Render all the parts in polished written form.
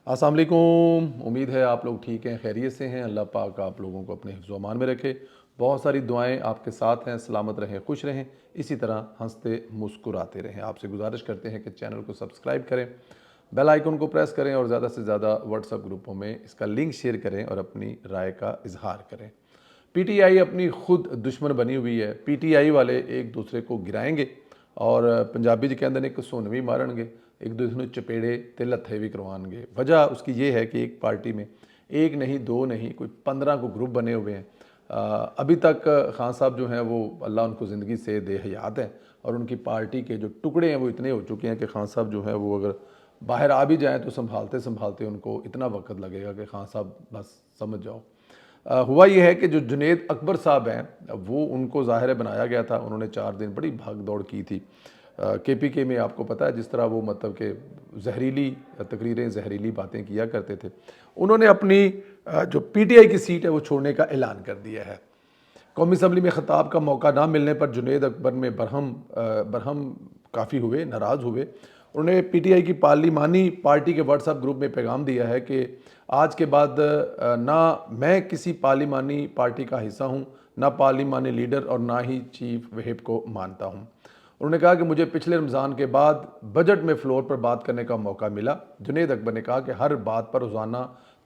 السلام علیکم، امید ہے آپ لوگ ٹھیک ہیں، خیریت سے ہیں۔ اللہ پاک آپ لوگوں کو اپنے حفظ و امان میں رکھے۔ بہت ساری دعائیں آپ کے ساتھ ہیں، سلامت رہیں، خوش رہیں، اسی طرح ہنستے مسکراتے رہیں۔ آپ سے گزارش کرتے ہیں کہ چینل کو سبسکرائب کریں، بیل آئیکن کو پریس کریں اور زیادہ سے زیادہ واٹس ایپ گروپوں میں اس کا لنک شیئر کریں اور اپنی رائے کا اظہار کریں۔ پی ٹی آئی اپنی خود دشمن بنی ہوئی ہے۔ پی ٹی آئی والے ایک دوسرے کو گرائیں گے اور پنجابی جی کہندے نے کہ سونوی مارن گے، ایک دوسرے کو چپیڑے تے لتھے بھی کروان گے۔ وجہ اس کی یہ ہے کہ ایک پارٹی میں ایک نہیں، دو نہیں، کوئی 15 کو گروپ بنے ہوئے ہیں۔ ابھی تک خان صاحب جو ہیں وہ اللہ ان کو زندگی سے دے حیات ہیں، اور ان کی پارٹی کے جو ٹکڑے ہیں وہ اتنے ہو چکے ہیں کہ خان صاحب جو ہیں وہ اگر باہر آ بھی جائیں تو سنبھالتے سنبھالتے ان کو اتنا وقت لگے گا کہ خان صاحب بس سمجھ جاؤ۔ ہوا یہ ہے کہ جو جنید اکبر صاحب ہیں وہ ان کو ظاہر بنایا گیا تھا، انہوں نے 4 دن بڑی بھاگ دوڑ کی تھی کے پی کے میں۔ آپ کو پتہ ہے جس طرح وہ مطلب کہ زہریلی تقریریں، زہریلی باتیں کیا کرتے تھے، انہوں نے اپنی جو پی ٹی آئی کی سیٹ ہے وہ چھوڑنے کا اعلان کر دیا ہے۔ قومی اسمبلی میں خطاب کا موقع نہ ملنے پر جنید اکبر میں برہم کافی ہوئے، ناراض ہوئے۔ انہوں نے پی ٹی آئی کی پارلیمانی پارٹی کے واٹس ایپ گروپ میں پیغام دیا ہے کہ آج کے بعد نہ میں کسی پارلیمانی پارٹی کا حصہ ہوں، نہ پارلیمانی لیڈر اور نہ ہی چیف وہپ کو مانتا ہوں۔ انہوں نے کہا کہ مجھے پچھلے رمضان کے بعد بجٹ میں فلور پر بات کرنے کا موقع ملا۔ جنید اکبر نے کہا کہ ہر بات پر روزانہ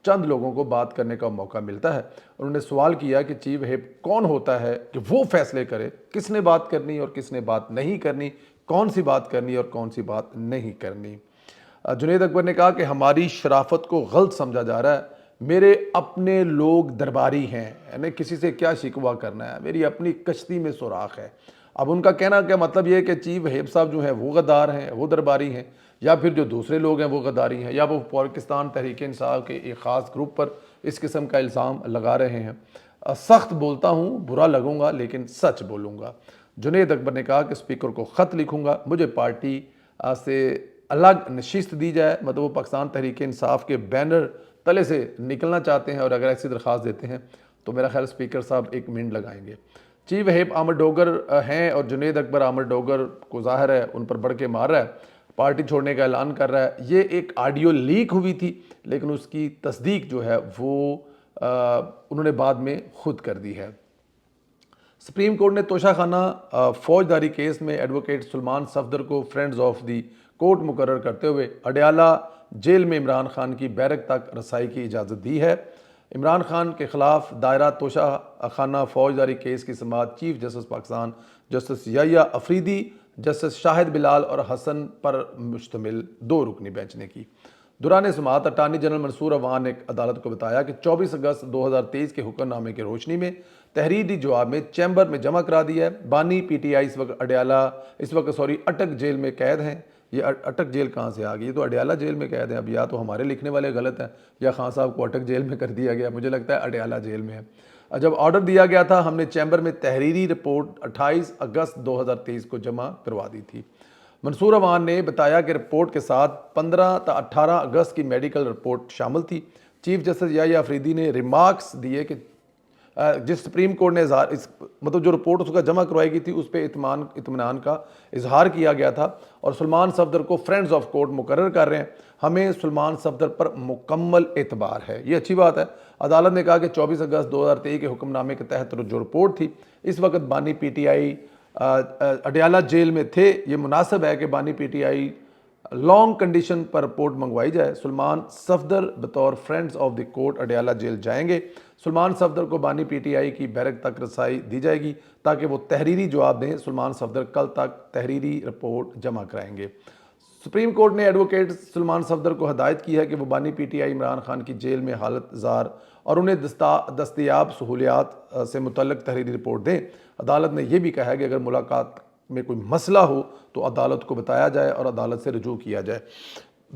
چند لوگوں کو بات کرنے کا موقع ملتا ہے۔ انہوں نے سوال کیا کہ چیف وہپ کون ہوتا ہے کہ وہ فیصلے کرے کس نے بات کرنی اور کس نے بات نہیں کرنی، کون سی بات کرنی اور کون سی بات نہیں کرنی۔ جنید اکبر نے کہا کہ ہماری شرافت کو غلط سمجھا جا رہا ہے، میرے اپنے لوگ درباری ہیں، یعنی کسی سے کیا شکوہ کرنا ہے، میری اپنی کشتی میں سوراخ ہے۔ اب ان کا کہنا کیا مطلب یہ ہے کہ چیف وہپ صاحب جو ہیں وہ غدار ہیں، وہ درباری ہیں، یا پھر جو دوسرے لوگ ہیں وہ غداری ہیں، یا وہ پاکستان تحریک انصاف کے ایک خاص گروپ پر اس قسم کا الزام لگا رہے ہیں۔ سخت بولتا ہوں، برا لگوں گا لیکن سچ بولوں گا۔ جنید اکبر نے کہا کہ اسپیکر کو خط لکھوں گا، مجھے پارٹی سے الگ نشست دی جائے، مطلب وہ پاکستان تحریک انصاف کے بینر تلے سے نکلنا چاہتے ہیں، اور اگر ایسی درخواست دیتے ہیں تو میرا خیال اسپیکر صاحب 1 منٹ لگائیں گے۔ چیف وہپ عامر ڈوگر ہیں اور جنید اکبر عامر ڈوگر کو ظاہر ہے ان پر بڑھ کے مار رہا ہے، پارٹی چھوڑنے کا اعلان کر رہا ہے۔ یہ ایک آڈیو لیک ہوئی تھی لیکن اس کی تصدیق جو ہے وہ انہوں نے بعد میں خود کر دی ہے۔ سپریم کورٹ نے توشہ خانہ فوجداری کیس میں ایڈوکیٹ سلمان صفدر کو فرینڈز آف دی کورٹ مقرر کرتے ہوئے اڈیالہ جیل میں عمران خان کی بیرک تک رسائی کی اجازت دی ہے۔ عمران خان کے خلاف دائرہ توشہ خانہ فوجداری کیس کی سماعت چیف جسٹس پاکستان جسٹس یحییٰ افریدی، جسٹس شاہد بلال اور حسن پر مشتمل 2 رکنی بینچ نے کی۔ دوران سماعت اٹارنی جنرل منصور عوان نے عدالت کو بتایا کہ 24 اگست 2023 کے حکم نامے کی روشنی میں تحریری جواب میں چیمبر میں جمع کرا دیا ہے۔ بانی پی ٹی آئی اس وقت اٹک جیل میں قید ہیں۔ یہ اٹک جیل کہاں سے آ گئی؟ یہ تو اڈیالہ جیل میں قید ہیں۔ اب یا تو ہمارے لکھنے والے غلط ہیں یا خان صاحب کو اٹک جیل میں کر دیا گیا، مجھے لگتا ہے اڈیالہ جیل میں ہے۔ جب آرڈر دیا گیا تھا ہم نے چیمبر میں تحریری رپورٹ 28 اگست 2023 کو جمع کروا دی تھی۔ منصور عوان نے بتایا کہ رپورٹ کے ساتھ 15 تا 18 اگست کی میڈیکل رپورٹ شامل تھی۔ چیف جسٹس یحییٰ افریدی نے ریمارکس دیے کہ جس سپریم کورٹ نے مطلب جو رپورٹ اس کا جمع کروائی گئی تھی اس پہ اطمینان کا اظہار کیا گیا تھا، اور سلمان صفدر کو فرینڈز آف کورٹ مقرر کر رہے ہیں۔ ہمیں سلمان صفدر پر مکمل اعتبار ہے، یہ اچھی بات ہے۔ عدالت نے کہا کہ 24 اگست 2023 کے حکم نامے کے تحت جو رپورٹ تھی، اس وقت بانی P T I Adiala jail میں تھے، یہ مناسب ہے کہ بانی P T I long condition پر رپورٹ منگوائی جائے۔ سلمان صفدر بطور friends of the court Adiala jail جائیں گے۔ سلمان صفدر کو بانی پی ٹی آئی کی بیرک تک رسائی دی جائے گی تاکہ وہ تحریری جواب دیں۔ سلمان صفدر کل تک تحریری رپورٹ جمع کرائیں گے۔ سپریم کورٹ نے ایڈوکیٹ سلمان صفدر کو ہدایت کی ہے کہ وہ بانی پی ٹی آئی عمران خان کی جیل میں حالت زار اور انہیں دستیاب سہولیات سے متعلق تحریری رپورٹ دیں۔ عدالت نے یہ بھی کہا ہے کہ اگر ملاقات میں کوئی مسئلہ ہو تو عدالت کو بتایا جائے اور عدالت سے رجوع کیا جائے۔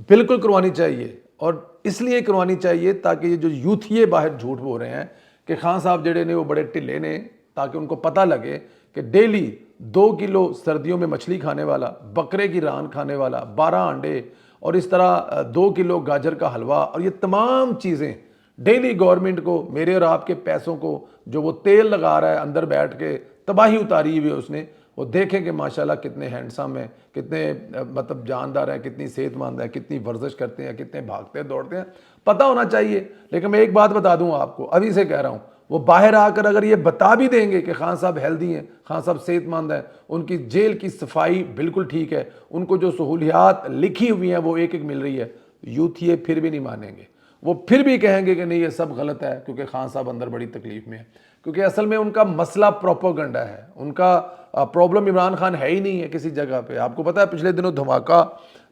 بالکل کروانی چاہیے، اور اس لیے کروانی چاہیے تاکہ یہ جو یوتھیے باہر جھوٹ بول رہے ہیں کہ خان صاحب جڑے نے وہ بڑے ٹھلے نے، تاکہ ان کو پتہ لگے کہ ڈیلی 2 کلو سردیوں میں مچھلی کھانے والا، بکرے کی ران کھانے والا، 12 انڈے اور اس طرح 2 کلو گاجر کا حلوہ اور یہ تمام چیزیں ڈیلی گورنمنٹ کو، میرے اور آپ کے پیسوں کو جو وہ تیل لگا رہا ہے اندر بیٹھ کے، تباہی اتاری ہوئی ہے اس نے، وہ دیکھیں کہ ماشاءاللہ کتنے ہینڈسم ہیں، کتنے مطلب جاندار ہیں، کتنی صحت مند ہیں، کتنی ورزش کرتے ہیں، کتنے بھاگتے دوڑتے ہیں، پتہ ہونا چاہیے۔ لیکن میں ایک بات بتا دوں آپ کو، ابھی سے کہہ رہا ہوں، وہ باہر آ کر اگر یہ بتا بھی دیں گے کہ خان صاحب ہیلدی ہیں، خان صاحب صحت مند ہیں، ان کی جیل کی صفائی بالکل ٹھیک ہے، ان کو جو سہولیات لکھی ہوئی ہیں وہ ایک ایک مل رہی ہے، یوتھ یہ پھر بھی نہیں مانیں گے، وہ پھر بھی کہیں گے کہ نہیں یہ سب غلط ہے کیونکہ خان صاحب اندر بڑی تکلیف میں ہے، کیونکہ اصل میں ان کا مسئلہ پروپیگنڈا ہے، ان کا پرابلم عمران خان ہے ہی نہیں ہے کسی جگہ پہ۔ آپ کو پتہ ہے پچھلے دنوں دھماکہ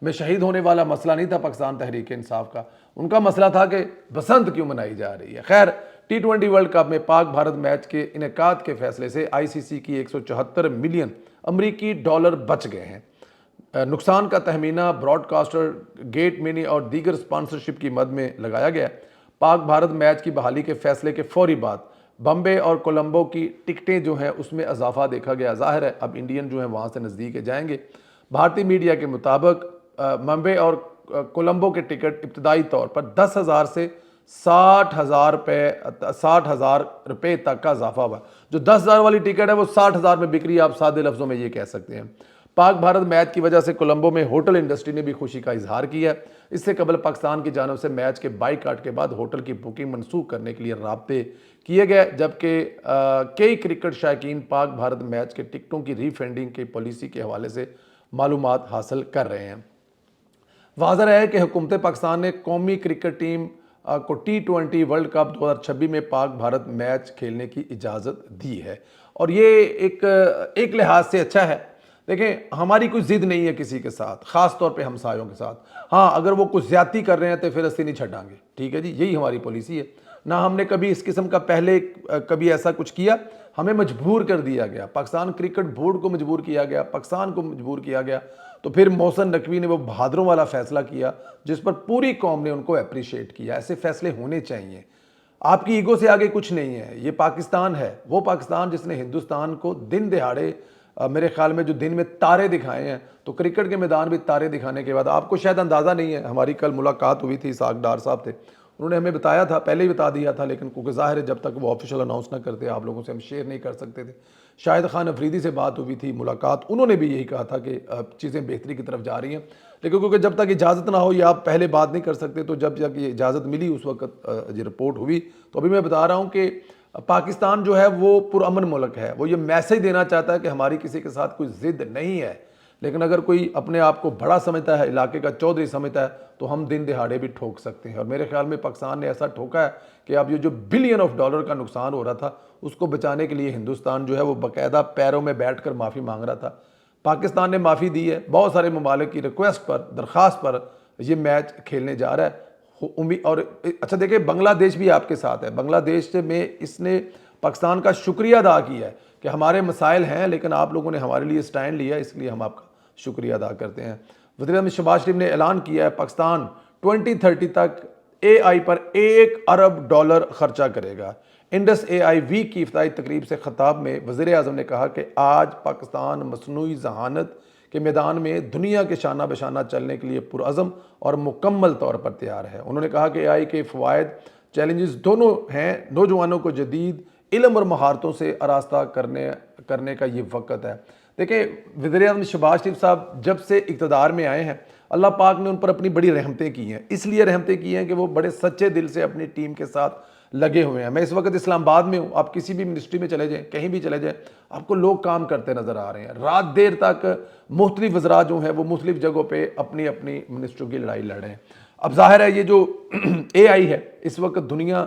میں شہید ہونے والا مسئلہ نہیں تھا پاکستان تحریک انصاف کا، ان کا مسئلہ تھا کہ بسنت کیوں منائی جا رہی ہے۔ خیر، T20 ورلڈ کپ میں پاک بھارت میچ کے انعقاد کے فیصلے سے ICC کی 174 ملین امریکی ڈالر بچ گئے ہیں۔ نقصان کا تخمینہ براڈ کاسٹر گیٹ منی اور دیگر اسپانسرشپ کی مد میں لگایا گیا ہے۔ پاک بھارت میچ کی بحالی کے فیصلے کے فوری بعد بمبے اور کولمبو کی ٹکٹیں جو ہیں اس میں اضافہ دیکھا گیا۔ ظاہر ہے اب انڈین جو ہیں وہاں سے نزدیک جائیں گے۔ بھارتی میڈیا کے مطابق بمبے اور کولمبو کے ٹکٹ ابتدائی طور پر 10,000 سے 60,000 روپے تک کا اضافہ ہوا۔ جو 10,000 والی ٹکٹ ہے وہ 60,000 میں بک رہی ہے، آپ سادے لفظوں میں یہ کہہ سکتے ہیں۔ پاک بھارت میچ کی وجہ سے کولمبو میں ہوٹل انڈسٹری نے بھی خوشی کا اظہار کیا ہے۔ اس سے قبل پاکستان کی جانب سے میچ کے بائیکاٹ کے بعد ہوٹل کی بکنگ منسوخ کرنے کے لیے رابطے کیے گئے، جبکہ کئی کرکٹ شائقین پاک بھارت میچ کے ٹکٹوں کی ری فنڈنگ کی پالیسی کے حوالے سے معلومات حاصل کر رہے ہیں۔ واضح ہے کہ حکومت پاکستان نے قومی کرکٹ ٹیم کو T20 ورلڈ کپ 2026 میں پاک بھارت میچ کھیلنے کی اجازت دی ہے، اور یہ ایک لحاظ سے اچھا ہے۔ دیکھیں ہماری کوئی ضد نہیں ہے کسی کے ساتھ، خاص طور پہ ہمسایوں کے ساتھ۔ ہاں اگر وہ کچھ زیادتی کر رہے ہیں تو پھر اسی نہیں چھڈاں گے، ٹھیک ہے جی، یہی ہماری پالیسی ہے۔ نہ ہم نے کبھی اس قسم کا پہلے کبھی ایسا کچھ کیا، ہمیں مجبور کر دیا گیا، پاکستان کرکٹ بورڈ کو مجبور کیا گیا، پاکستان کو مجبور کیا گیا، تو پھر محسن نقوی نے وہ بہادروں والا فیصلہ کیا جس پر پوری قوم نے ان کو اپریشیٹ کیا۔ ایسے فیصلے ہونے چاہیے، آپ کی ایگو سے آگے کچھ نہیں ہے۔ یہ پاکستان ہے، وہ پاکستان جس نے ہندوستان کو دن دہاڑے میرے خیال میں جو دن میں تارے دکھائے ہیں، تو کرکٹ کے میدان بھی تارے دکھانے کے بعد آپ کو شاید اندازہ نہیں ہے، ہماری کل ملاقات ہوئی تھی، اسحاق ڈار صاحب تھے، انہوں نے ہمیں بتایا تھا، پہلے ہی بتا دیا تھا، لیکن کیونکہ ظاہر ہے جب تک وہ آفیشیل اناؤنس نہ کرتے آپ لوگوں سے ہم شیئر نہیں کر سکتے تھے۔ شاہد خان افریدی سے بات ہوئی تھی، ملاقات، انہوں نے بھی یہی کہا تھا کہ چیزیں بہتری کی طرف جا رہی ہیں، لیکن کیونکہ جب تک اجازت نہ ہو یا آپ پہلے بات نہیں کر سکتے، تو جب یہ اجازت ملی اس وقت یہ رپورٹ ہوئی، تو ابھی میں بتا رہا ہوں کہ پاکستان جو ہے وہ پرامن ملک ہے، وہ یہ میسج دینا چاہتا ہے کہ ہماری کسی کے ساتھ کوئی ضد نہیں ہے، لیکن اگر کوئی اپنے آپ کو بڑا سمجھتا ہے، علاقے کا چودھری سمجھتا ہے، تو ہم دن دہاڑے بھی ٹھوک سکتے ہیں، اور میرے خیال میں پاکستان نے ایسا ٹھوکا ہے کہ اب یہ جو بلین آف ڈالر کا نقصان ہو رہا تھا اس کو بچانے کے لیے ہندوستان جو ہے وہ باقاعدہ پیروں میں بیٹھ کر معافی مانگ رہا تھا۔ پاکستان نے معافی دی ہے، بہت سارے ممالک کی ریکویسٹ پر، درخواست پر یہ میچ کھیلنے جا رہا ہے۔ اور اچھا دیکھیں بنگلہ دیش بھی آپ کے ساتھ ہے، بنگلہ دیش میں اس نے پاکستان کا شکریہ ادا کیا ہے کہ ہمارے مسائل ہیں لیکن آپ لوگوں نے ہمارے لیے سٹینڈ لیا، اس لیے ہم آپ کا شکریہ ادا کرتے ہیں۔ وزیر اعظم شہباز شریف نے اعلان کیا ہے پاکستان 2030 تک AI پر $1 ارب خرچہ کرے گا۔ انڈس AI ویک کی افتتاحی تقریب سے خطاب میں وزیر اعظم نے کہا کہ آج پاکستان مصنوعی ذہانت کے میدان میں دنیا کے شانہ بشانہ چلنے کے لیے پرعزم اور مکمل طور پر تیار ہے۔ انہوں نے کہا کہ AI کے فوائد چیلنجز دونوں ہیں، نوجوانوں کو جدید علم اور مہارتوں سے آراستہ کرنے کا یہ وقت ہے۔ دیکھیں وزیر اعظم شہباز شریف صاحب جب سے اقتدار میں آئے ہیں، اللہ پاک نے ان پر اپنی بڑی رحمتیں کی ہیں، اس لیے رحمتیں کی ہیں کہ وہ بڑے سچے دل سے اپنی ٹیم کے ساتھ لگے ہوئے ہیں۔ میں اس وقت اسلام آباد میں ہوں، آپ کسی بھی منسٹری میں چلے جائیں، کہیں بھی چلے جائیں، آپ کو لوگ کام کرتے نظر آ رہے ہیں، رات دیر تک مختلف وزراء جو ہیں وہ مختلف جگہوں پہ اپنی اپنی منسٹروں کی لڑائی لڑ رہے ہیں۔ اب ظاہر ہے یہ جو AI ہے اس وقت دنیا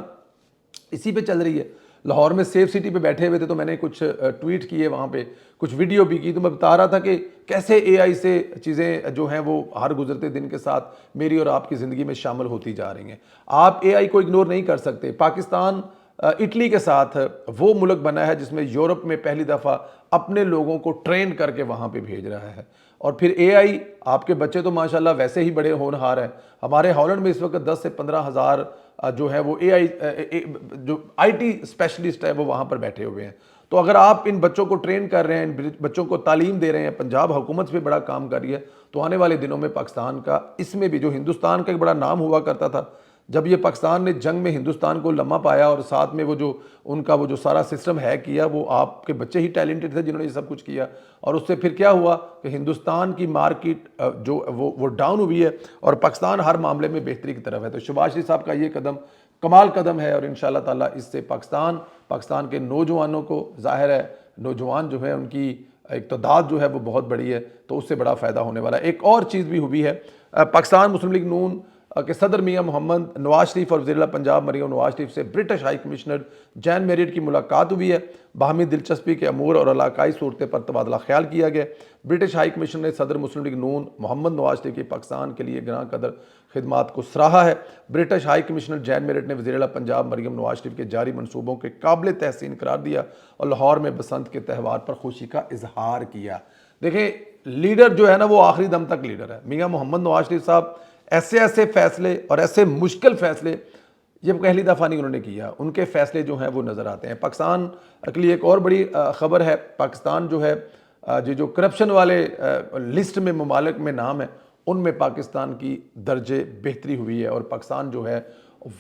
اسی پہ چل رہی ہے۔ لاہور میں سیف سٹی پہ بیٹھے ہوئے تھے تو میں نے کچھ ٹویٹ کیے، وہاں پہ کچھ ویڈیو بھی کی، تو میں بتا رہا تھا کہ کیسے AI سے چیزیں جو ہیں وہ ہر گزرتے دن کے ساتھ میری اور آپ کی زندگی میں شامل ہوتی جا رہی ہیں۔ آپ AI کو اگنور نہیں کر سکتے۔ پاکستان اٹلی کے ساتھ وہ ملک بنا ہے جس میں یورپ میں پہلی دفعہ اپنے لوگوں کو ٹرین کر کے وہاں پہ بھیج رہا ہے، اور پھر AI آپ کے بچے تو ماشاءاللہ ویسے ہی بڑے ہونہار ہیں۔ ہمارے ہالینڈ میں اس وقت 10 سے 15 ہزار جو ہے وہ AI جو IT اسپیشلسٹ ہے وہ وہاں پر بیٹھے ہوئے ہیں۔ تو اگر آپ ان بچوں کو ٹرین کر رہے ہیں، ان بچوں کو تعلیم دے رہے ہیں، پنجاب حکومت پہ بڑا کام کر رہی ہے، تو آنے والے دنوں میں پاکستان کا اس میں بھی جو ہندوستان کا ایک بڑا نام ہوا کرتا تھا جب یہ پاکستان نے جنگ میں ہندوستان کو لمحہ پایا اور ساتھ میں وہ جو ان کا وہ جو سارا سسٹم ہے کیا، وہ آپ کے بچے ہی ٹیلنٹڈ تھے جنہوں نے یہ سب کچھ کیا، اور اس سے پھر کیا ہوا کہ ہندوستان کی مارکیٹ جو وہ ڈاؤن ہوئی ہے اور پاکستان ہر معاملے میں بہتری کی طرف ہے۔ تو شہباز شریف صاحب کا یہ قدم کمال قدم ہے، اور انشاءاللہ تعالیٰ اس سے پاکستان کے نوجوانوں کو، ظاہر ہے نوجوان جو ہے ان کی ایک تعداد جو ہے وہ بہت بڑی ہے، تو اس سے بڑا فائدہ ہونے والا ہے۔ ایک اور چیز بھی ہوئی ہے، پاکستان مسلم لیگ نون کے صدر میاں محمد نواز شریف اور وزیر اعلیٰ پنجاب مریم نواز شریف سے British high commissioner Jane Marriott کی ملاقات ہوئی ہے۔ باہمی دلچسپی کے امور اور علاقائی صورتیں پر تبادلہ خیال کیا گیا۔ برٹش ہائی کمشنر نے صدر مسلم لیگ نون محمد نواز شریف کی پاکستان کے لیے گراں قدر خدمات کو سراہا ہے۔ British high commissioner Jane Marriott نے وزیر اعلیٰ پنجاب مریم نواز شریف کے جاری منصوبوں کے قابل تحسین قرار دیا اور لاہور میں بسنت کے تہوار پر خوشی کا اظہار کیا۔ دیکھیں لیڈر جو ہے نا وہ آخری دم تک لیڈر ہے۔ میاں محمد نواز شریف صاحب ایسے فیصلے اور ایسے مشکل فیصلے یہ پہلی دفعہ نہیں انہوں نے کیا، ان کے فیصلے جو ہیں وہ نظر آتے ہیں۔ پاکستان کے لیے ایک اور بڑی خبر ہے، پاکستان جو ہے جو کرپشن والے لسٹ میں ممالک میں نام ہے، ان میں پاکستان کی درجے بہتری ہوئی ہے، اور پاکستان جو ہے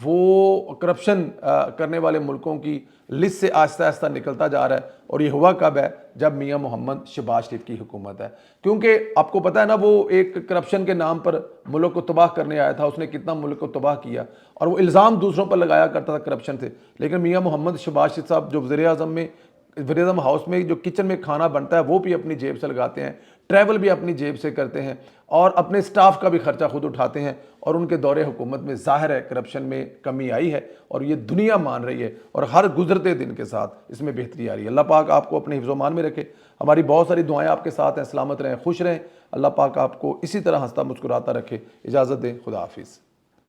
وہ کرپشن کرنے والے ملکوں کی لسٹ سے آہستہ آہستہ نکلتا جا رہا ہے۔ اور یہ ہوا کب ہے؟ جب میاں محمد شہباز شریف کی حکومت ہے، کیونکہ آپ کو پتہ ہے نا وہ ایک کرپشن کے نام پر ملک کو تباہ کرنے آیا تھا، اس نے کتنا ملک کو تباہ کیا، اور وہ الزام دوسروں پر لگایا کرتا تھا کرپشن سے۔ لیکن میاں محمد شہباز شریف صاحب جو وزیر اعظم ہاؤس میں جو کچن میں کھانا بنتا ہے وہ بھی اپنی جیب سے لگاتے ہیں، ٹریول بھی اپنی جیب سے کرتے ہیں، اور اپنے سٹاف کا بھی خرچہ خود اٹھاتے ہیں، اور ان کے دور حکومت میں ظاہر ہے کرپشن میں کمی آئی ہے، اور یہ دنیا مان رہی ہے، اور ہر گزرتے دن کے ساتھ اس میں بہتری آ رہی ہے۔ اللہ پاک آپ کو اپنے حفظ و امان میں رکھے۔ ہماری بہت ساری دعائیں آپ کے ساتھ ہیں، سلامت رہیں، خوش رہیں، اللہ پاک آپ کو اسی طرح ہنستا مسکراتا رکھے۔ اجازت دیں، خدا حافظ۔